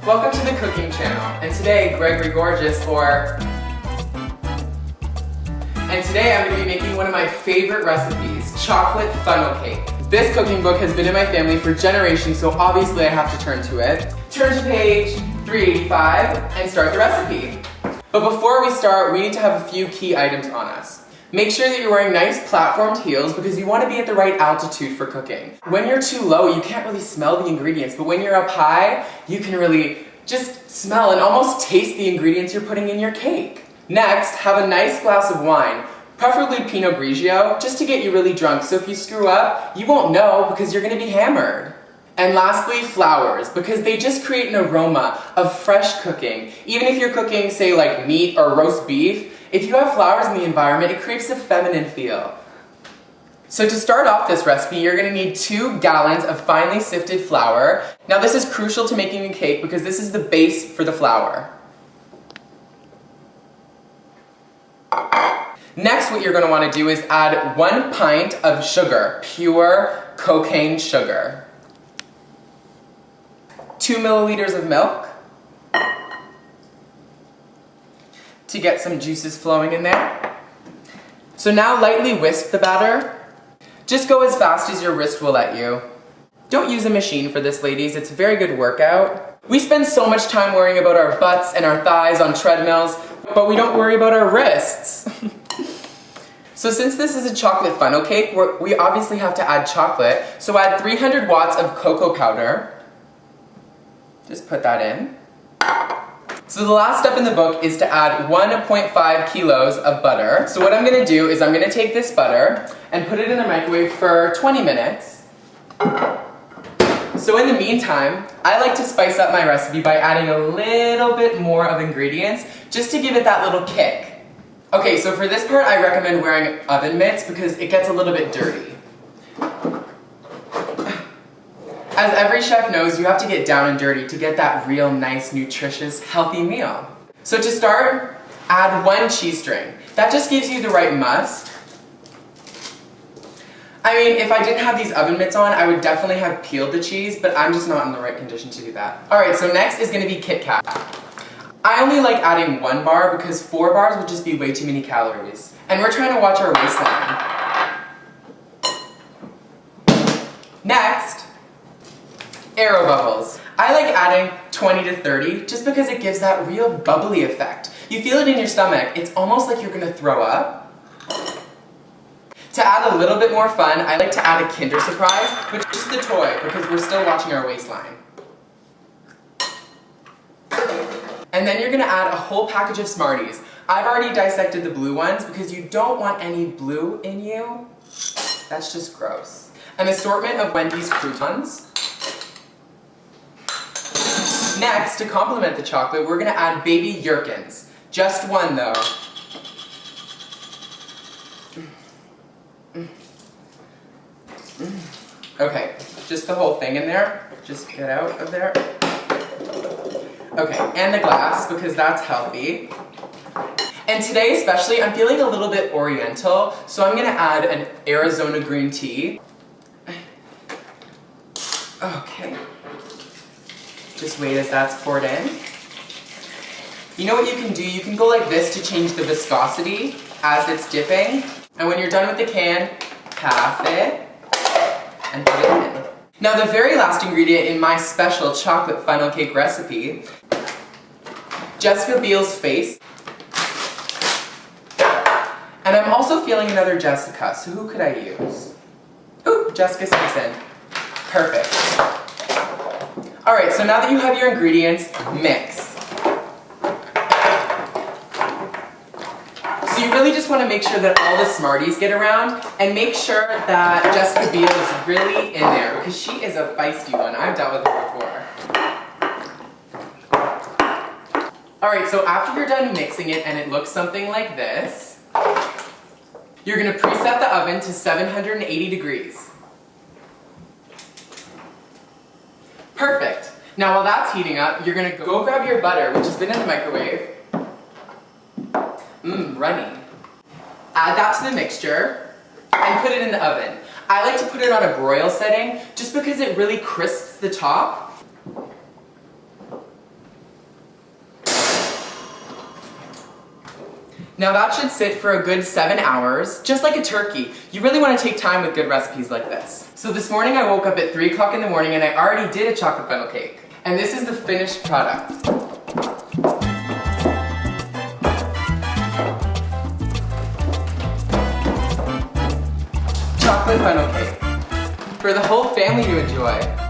Welcome to the cooking channel, and today Gigi Gorgeous and today I'm going to be making one of my favorite recipes, chocolate funnel cake. This cooking book has been in my family for generations, so obviously I have to turn to it. Turn to page 385 and start the recipe. But before we start, we need to have a few key items on us. Make sure that you're wearing nice platformed heels because you want to be at the right altitude for cooking. When you're too low, you can't really smell the ingredients, but when you're up high, you can really just smell and almost taste the ingredients you're putting in your cake. Next, have a nice glass of wine, preferably Pinot Grigio, just to get you really drunk, so if you screw up, you won't know because you're going to be hammered. And lastly, flowers, because they just create an aroma of fresh cooking. Even if you're cooking, say, like meat or roast beef, if you have flowers in the environment, it creates a feminine feel. So to start off this recipe, you're going to need 2 gallons of finely sifted flour. Now this is crucial to making a cake because this is the base for the flour. Next, what you're going to want to do is add 1 pint of sugar, pure cocaine sugar. 2 milliliters of milk to get some juices flowing in there. So now lightly whisk the batter. Just go as fast as your wrist will let you. Don't use a machine for this, ladies. It's a very good workout. We spend so much time worrying about our butts and our thighs on treadmills, but we don't worry about our wrists. So since this is a chocolate funnel cake, we obviously have to add chocolate. So add 300 watts of cocoa powder. Just put that in. So the last step in the book is to add 1.5 kilos of butter. So what I'm going to do is I'm going to take this butter and put it in the microwave for 20 minutes. So in the meantime, I like to spice up my recipe by adding a little bit more of ingredients just to give it that little kick. Okay, so for this part I recommend wearing oven mitts because it gets a little bit dirty. As every chef knows, you have to get down and dirty to get that real nice, nutritious, healthy meal. So to start, add 1 cheese string. That just gives you the right musk. I mean, if I didn't have these oven mitts on, I would definitely have peeled the cheese, but I'm just not in the right condition to do that. Alright, so next is going to be Kit Kat. I only like adding 1 bar because 4 bars would just be way too many calories. And we're trying to watch our waistline. Next, aero bubbles. I like adding 20 to 30 just because it gives that real bubbly effect. You feel it in your stomach. It's almost like you're going to throw up. To add a little bit more fun, I like to add a Kinder Surprise, which is just the toy because we're still watching our waistline. And then you're going to add a whole package of Smarties. I've already dissected the blue ones because you don't want any blue in you. That's just gross. An assortment of Wendy's croutons. Next, to complement the chocolate, we're going to add baby Yerkins. Just 1 though. Okay, just the whole thing in there. Just get out of there. Okay, and the glass, because that's healthy. And today especially, I'm feeling a little bit oriental, so I'm going to add an Arizona green tea. Okay. Just wait as that's poured in. You know what you can do? You can go like this to change the viscosity as it's dipping. And when you're done with the can, half it and put it in. Now the very last ingredient in my special chocolate funnel cake recipe, Jessica Biel's face. And I'm also feeling another Jessica, so who could I use? Ooh, Jessica Simpson. Perfect. Alright, so now that you have your ingredients, mix. So you really just want to make sure that all the Smarties get around, and make sure that Jessica Biel is really in there, because she is a feisty one. I've dealt with her before. Alright, so after you're done mixing it and it looks something like this, you're going to preset the oven to 780 degrees. Perfect. Now while that's heating up, you're going to go grab your butter, which has been in the microwave. Runny. Add that to the mixture and put it in the oven. I like to put it on a broil setting just because it really crisps the top. Now that should sit for a good 7 hours, just like a turkey. You really want to take time with good recipes like this. So this morning I woke up at 3 o'clock in the morning and I already did a chocolate funnel cake. And this is the finished product. Chocolate funnel cake. For the whole family to enjoy.